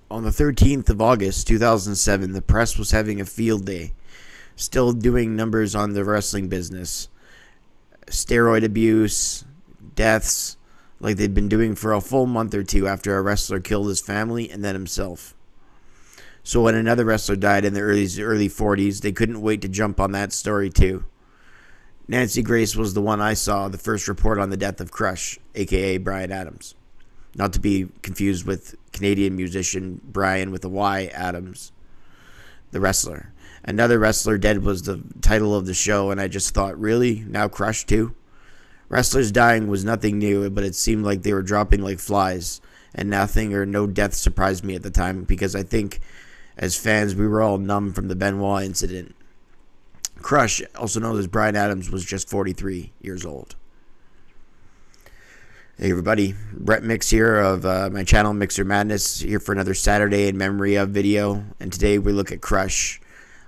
On the 13th of August 2007, the press was having a field day, still doing numbers on the wrestling business. Steroid abuse, deaths, like they'd been doing for a full month or two after a wrestler killed his family and then himself. So when another wrestler died in the early 40s, they couldn't wait to jump on that story too. Nancy Grace was the one I saw the first report on the death of Crush, aka Bryan Adams. Not to be confused with Canadian musician Bryan with a Y Adams, the wrestler. Another wrestler dead was the title of the show, and I just thought, really? Now Crush too? Wrestlers dying was nothing new, but it seemed like they were dropping like flies, and nothing or no death surprised me at the time, because I think as fans we were all numb from the Benoit incident. Crush, also known as Bryan Adams, was just 43 years old. Hey everybody, Brett Mix here of my channel Mixer Madness, here for another Saturday in Memory of video, and today we look at Crush.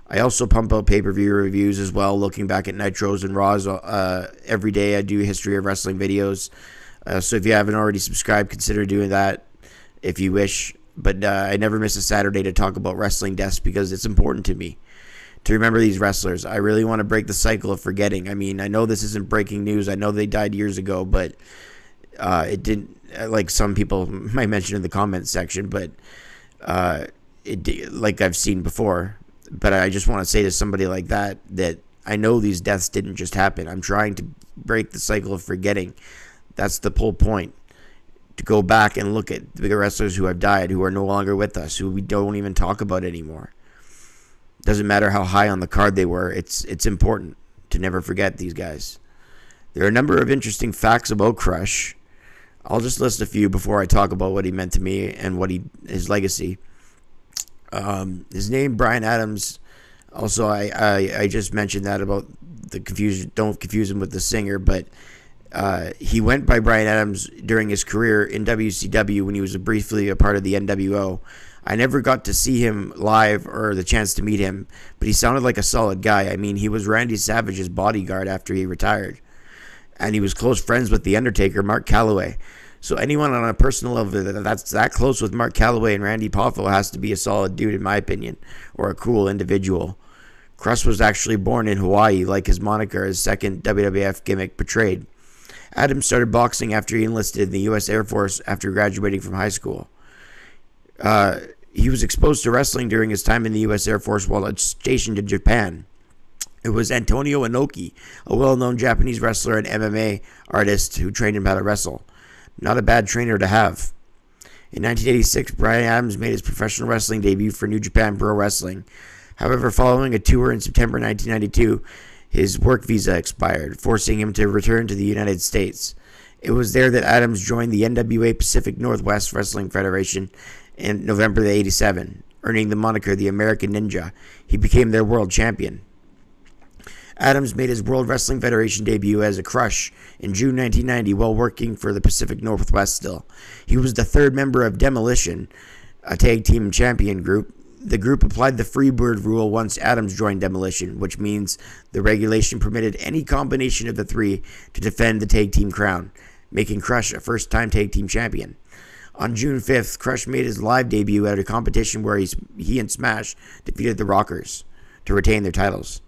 I also pump out pay-per-view reviews as well, looking back at Nitros and Raws. Every day I do history of wrestling videos, so if you haven't already subscribed, consider doing that if you wish. But I never miss a Saturday to talk about wrestling deaths because it's important to me to remember these wrestlers. I really want to break the cycle of forgetting. I mean, I know this isn't breaking news. I know they died years ago, but it didn't, like some people might mention in the comments section, but like I've seen before. But I just want to say to somebody like that I know these deaths didn't just happen. I'm trying to break the cycle of forgetting. That's the whole point. To go back and look at the wrestlers who have died, who are no longer with us, who we don't even talk about anymore. Doesn't matter how high on the card they were. It's important to never forget these guys. There are a number of interesting facts about Crush. I'll just list a few before I talk about what he meant to me and what his legacy. His name, Bryan Adams. Also, I just mentioned that about the confusion. Don't confuse him with the singer, but he went by Bryan Adams during his career in WCW when he was briefly a part of the NWO. I never got to see him live or the chance to meet him, but he sounded like a solid guy. I mean, he was Randy Savage's bodyguard after he retired, and he was close friends with The Undertaker, Mark Calloway. So anyone on a personal level that's that close with Mark Calloway and Randy Poffo has to be a solid dude, in my opinion, or a cool individual. Crush was actually born in Hawaii, like his moniker, his second WWF gimmick portrayed. Adams started boxing after he enlisted in the U.S. Air Force after graduating from high school. He was exposed to wrestling during his time in the U.S. Air Force while stationed in Japan. It was Antonio Inoki, a well-known Japanese wrestler and MMA artist, who trained him how to wrestle. Not a bad trainer to have. In 1986, Bryan Adams made his professional wrestling debut for New Japan Pro Wrestling. However, following a tour in September 1992, his work visa expired, forcing him to return to the United States. It was there that Adams joined the NWA Pacific Northwest Wrestling Federation in November of '87, earning the moniker the American Ninja. He became their world champion. Adams made his World Wrestling Federation debut as a Crush in June 1990 while working for the Pacific Northwest still. He was the third member of Demolition, a tag team champion group. The group applied the Freebird rule once Adams joined Demolition, which means the regulation permitted any combination of the three to defend the tag team crown, making Crush a first-time tag team champion. On June 5th, Crush made his live debut at a competition where he and Smash defeated the Rockers to retain their titles.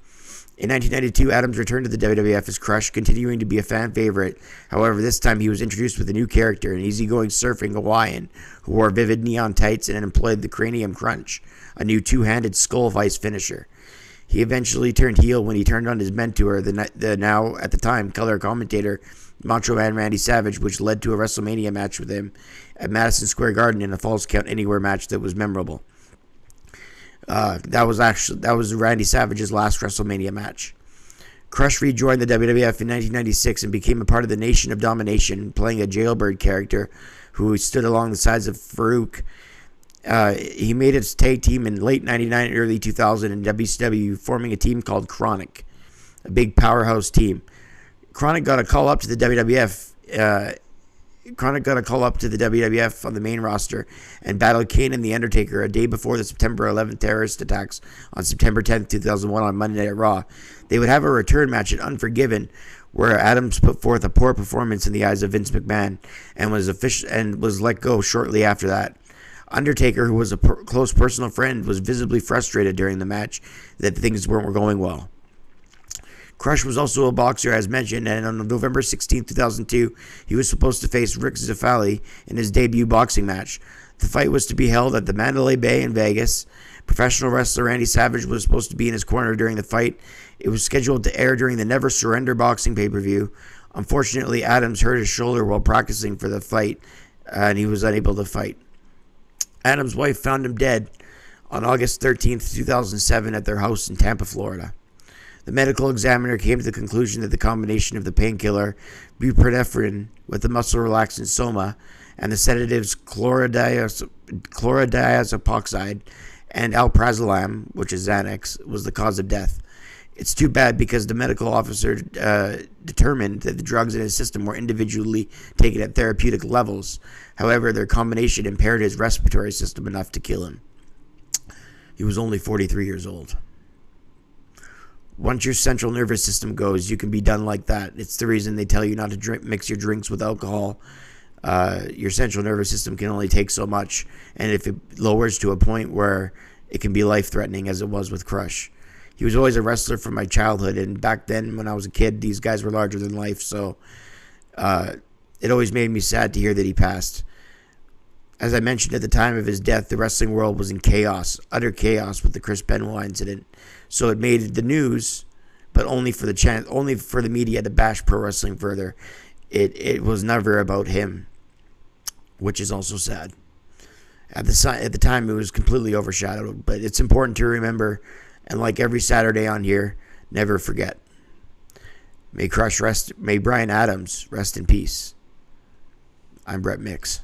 In 1992, Adams returned to the WWF as Crush, continuing to be a fan favorite. However, this time he was introduced with a new character, an easygoing surfing Hawaiian who wore vivid neon tights and employed the Cranium Crunch, a new two-handed skull vice finisher. He eventually turned heel when he turned on his mentor, the now, at the time, color commentator Macho Man Randy Savage, which led to a WrestleMania match with him at Madison Square Garden in a Falls Count Anywhere match that was memorable. That was Randy Savage's last WrestleMania match. Crush rejoined the WWF in 1996 and became a part of the Nation of Domination, playing a jailbird character who stood along the sides of Farouk. He made his tag team in late 99 and early 2000 in WCW, forming a team called Chronic, a big powerhouse team. Chronic got a call up to the WWF. Chronic got a call up to the WWF on the main roster and battled Kane and The Undertaker a day before the September 11th terrorist attacks on September 10th, 2001 on Monday Night Raw. They would have a return match at Unforgiven, where Adams put forth a poor performance in the eyes of Vince McMahon and was let go shortly after that. Undertaker, who was a close personal friend, was visibly frustrated during the match that things weren't going well. Crush was also a boxer, as mentioned, and on November 16, 2002, he was supposed to face Rick Zafali in his debut boxing match. The fight was to be held at the Mandalay Bay in Vegas. Professional wrestler Randy Savage was supposed to be in his corner during the fight. It was scheduled to air during the Never Surrender boxing pay-per-view. Unfortunately, Adams hurt his shoulder while practicing for the fight, and he was unable to fight. Adams' wife found him dead on August 13, 2007 at their house in Tampa, Florida. The medical examiner came to the conclusion that the combination of the painkiller buprenorphine with the muscle relaxant Soma and the sedatives chlordiazepoxide and alprazolam, which is Xanax, was the cause of death. It's too bad because the medical officer determined that the drugs in his system were individually taken at therapeutic levels. However, their combination impaired his respiratory system enough to kill him. He was only 43 years old. Once your central nervous system goes, you can be done like that. It's the reason they tell you not to mix your drinks with alcohol. Your central nervous system can only take so much, and if it lowers to a point where it can be life-threatening, as it was with Crush. He was always a wrestler from my childhood, and back then when I was a kid, these guys were larger than life, so it always made me sad to hear that he passed. As I mentioned, at the time of his death, the wrestling world was in chaos, utter chaos, with the Chris Benoit incident. So it made the news, but only for the media to bash pro wrestling further. It was never about him, which is also sad. At the time, it was completely overshadowed. But it's important to remember, and like every Saturday on here, never forget. May Brian Adams rest in peace. I'm Brett Mix.